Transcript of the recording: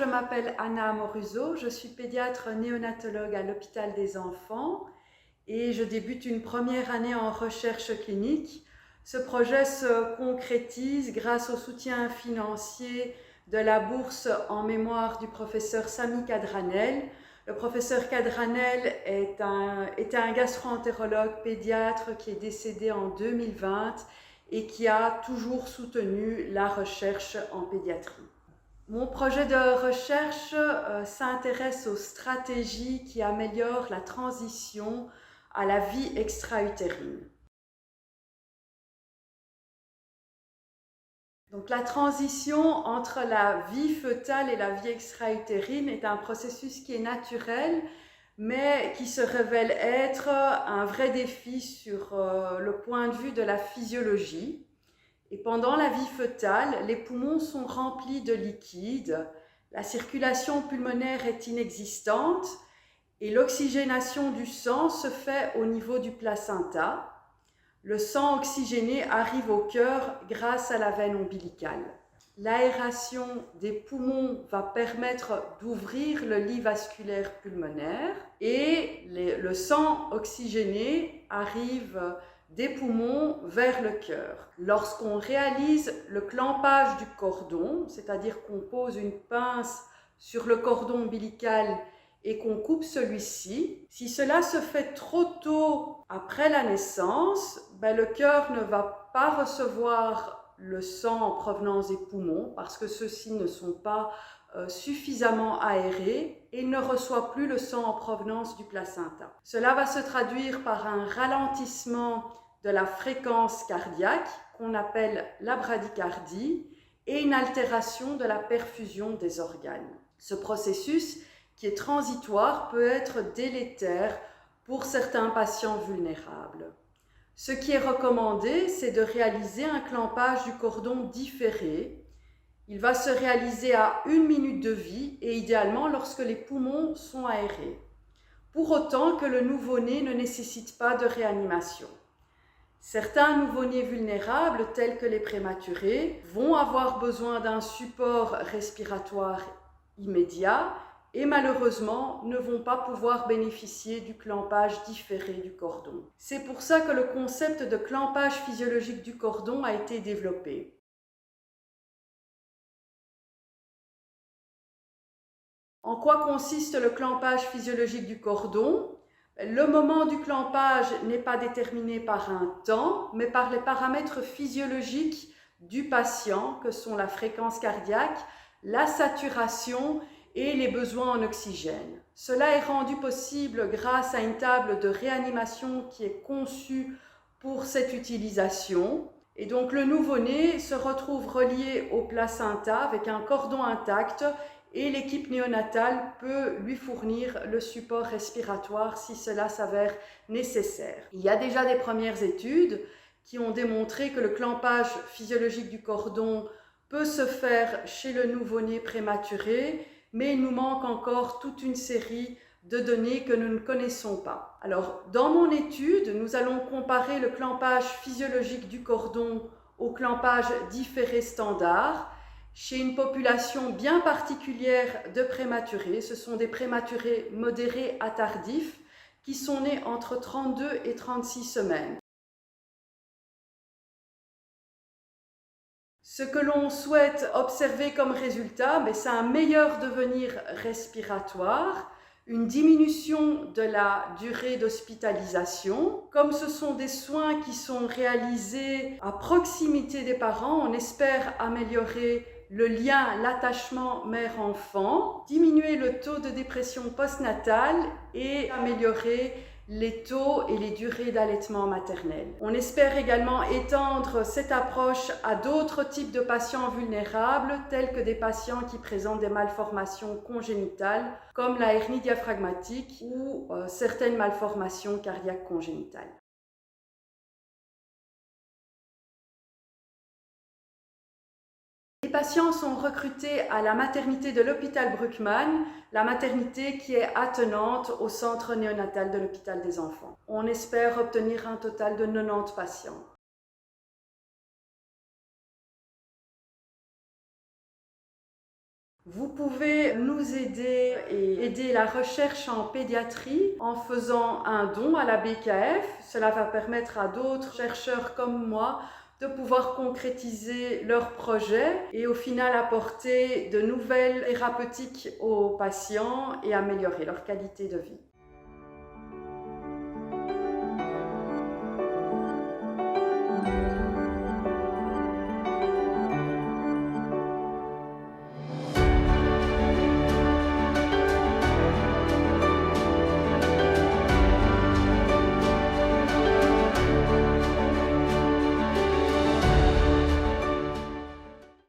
m'appelle Anna Amoruso, je suis pédiatre néonatologue à l'hôpital des enfants et je débute une première année en recherche clinique. Ce projet se concrétise grâce au soutien financier de la bourse en mémoire du professeur Sami Kadranel. Le professeur Kadranel était un gastro-entérologue pédiatre qui est décédé en 2020 et qui a toujours soutenu la recherche en pédiatrie. Mon projet de recherche s'intéresse aux stratégies qui améliorent la transition à la vie extra-utérine. Donc, la transition entre la vie fœtale et la vie extra-utérine est un processus qui est naturel, mais qui se révèle être un vrai défi sur le point de vue de la physiologie. Et pendant la vie fœtale, les poumons sont remplis de liquide, la circulation pulmonaire est inexistante et l'oxygénation du sang se fait au niveau du placenta. Le sang oxygéné arrive au cœur grâce à la veine ombilicale. L'aération des poumons va permettre d'ouvrir le lit vasculaire pulmonaire et le sang oxygéné arrive des poumons vers le cœur. Lorsqu'on réalise le clampage du cordon, c'est-à-dire qu'on pose une pince sur le cordon ombilical et qu'on coupe celui-ci, si cela se fait trop tôt après la naissance, le cœur ne va pas recevoir le sang en provenance des poumons parce que ceux-ci ne sont pas suffisamment aérés et ne reçoit plus le sang en provenance du placenta. Cela va se traduire par un ralentissement de la fréquence cardiaque qu'on appelle la bradycardie et une altération de la perfusion des organes. Ce processus, qui est transitoire, peut être délétère pour certains patients vulnérables. Ce qui est recommandé, c'est de réaliser un clampage du cordon différé. Il va se réaliser à 1 minute de vie et idéalement lorsque les poumons sont aérés. Pour autant que le nouveau-né ne nécessite pas de réanimation. Certains nouveau-nés vulnérables, tels que les prématurés, vont avoir besoin d'un support respiratoire immédiat et malheureusement ne vont pas pouvoir bénéficier du clampage différé du cordon. C'est pour ça que le concept de clampage physiologique du cordon a été développé. En quoi consiste le clampage physiologique du cordon ? Le moment du clampage n'est pas déterminé par un temps, mais par les paramètres physiologiques du patient, que sont la fréquence cardiaque, la saturation et les besoins en oxygène. Cela est rendu possible grâce à une table de réanimation qui est conçue pour cette utilisation. Et donc le nouveau-né se retrouve relié au placenta avec un cordon intact et l'équipe néonatale peut lui fournir le support respiratoire si cela s'avère nécessaire. Il y a déjà des premières études qui ont démontré que le clampage physiologique du cordon peut se faire chez le nouveau-né prématuré, mais il nous manque encore toute une série de données que nous ne connaissons pas. Alors, dans mon étude, nous allons comparer le clampage physiologique du cordon au clampage différé standard chez une population bien particulière de prématurés. Ce sont des prématurés modérés à tardifs qui sont nés entre 32 et 36 semaines. Ce que l'on souhaite observer comme résultat, c'est un meilleur devenir respiratoire, une diminution de la durée d'hospitalisation. Comme ce sont des soins qui sont réalisés à proximité des parents, on espère améliorer le lien, l'attachement mère-enfant, diminuer le taux de dépression postnatale et améliorer les taux et les durées d'allaitement maternel. On espère également étendre cette approche à d'autres types de patients vulnérables, tels que des patients qui présentent des malformations congénitales, comme la hernie diaphragmatique ou certaines malformations cardiaques congénitales. Les patients sont recrutés à la maternité de l'hôpital Bruckmann, la maternité qui est attenante au centre néonatal de l'hôpital des enfants. On espère obtenir un total de 90 patients. Vous pouvez nous aider et aider la recherche en pédiatrie en faisant un don à la BKF. Cela va permettre à d'autres chercheurs comme moi de pouvoir concrétiser leurs projets et au final apporter de nouvelles thérapeutiques aux patients et améliorer leur qualité de vie.